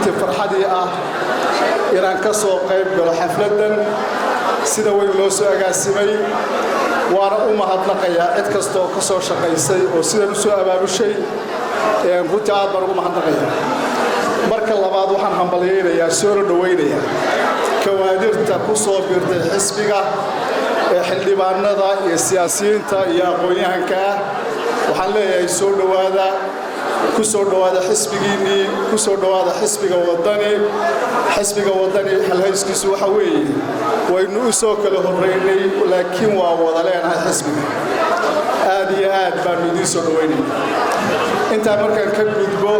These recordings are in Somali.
runtii farxadii ah inaan ka soo qayb galo xafladan sida weyn loo soo agaasimay waana u mahadnaqayaa cid kasta oo ka soo shaqaysay oo sidan u soo abaabushay runtii aad baan ugu mahadnaqayaa marka labaad waxaan hambalyeeynaya soo dhaweynaya kawaadirta ku soo biirtay xisbiga xildhibaanada iyo siyaasiyiinta iyo aqoon-yahanka waxaan leeyahay soo dhawaada ku soo dhawaada xisbigiinii ku soo dhawaada xisbiga wadani halhayskiisu waxa weeye waynu u soo kala horeynay laakiin waa wada leenahay xisbiga aad iyo aad baan idin soo dhaweynaya inta markaan ka gudbo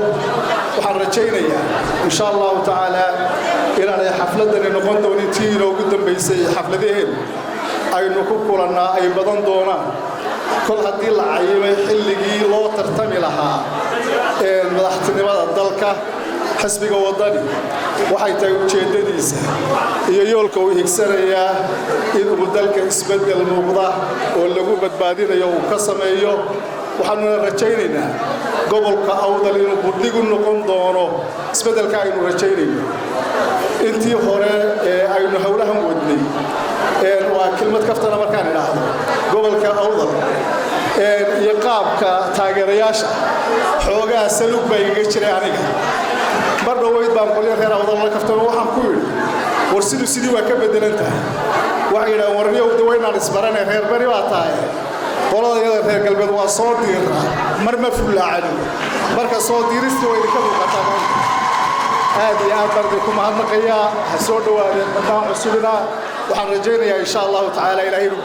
waxaan rajaynayaa insha Allah ta'ala inay xafladan noqon doonto intii ugu dambeysay xafladeen aynu ku kulanaa ay badan doonaan kol hadii la caymay xilligii loo tartami lahaa madaxtinimada dalka xisbiga wadani waxay tahay ujeedadiisa iyo yoolka uu higsanaya in uu dalka isbedel muuqda oo lagu badbaadinayo uu ka sameeyo waxaanu rajaynaynaa gobolka awdal inuu budhigu noqon doono isbedelka aynu rajaynayno intii hore aynu hawlahan wadnay waa kelmad kaftana markaan idhaahdo gobolka awdal iyo qaabka taageerayaasha xoogaa salug bay iga jiray aniga mar dhaweyd baan qolyo reer awdal la kaftana waxaan ku yidhi war sidii waa ka bedelan tahay waxay yidhahdeen warniyow daweynaan isbaranay reer bari baa tahay qolada reer galbeed waa soo diiraa mar ma fullaacin marka soo diiristu way ka muuqataa aad iyo aad baan ku mahadnaqayaa soo dhawaadeen dhammaan cusubina waxaan rajaynayaa insha Allah ta'ala ilaahay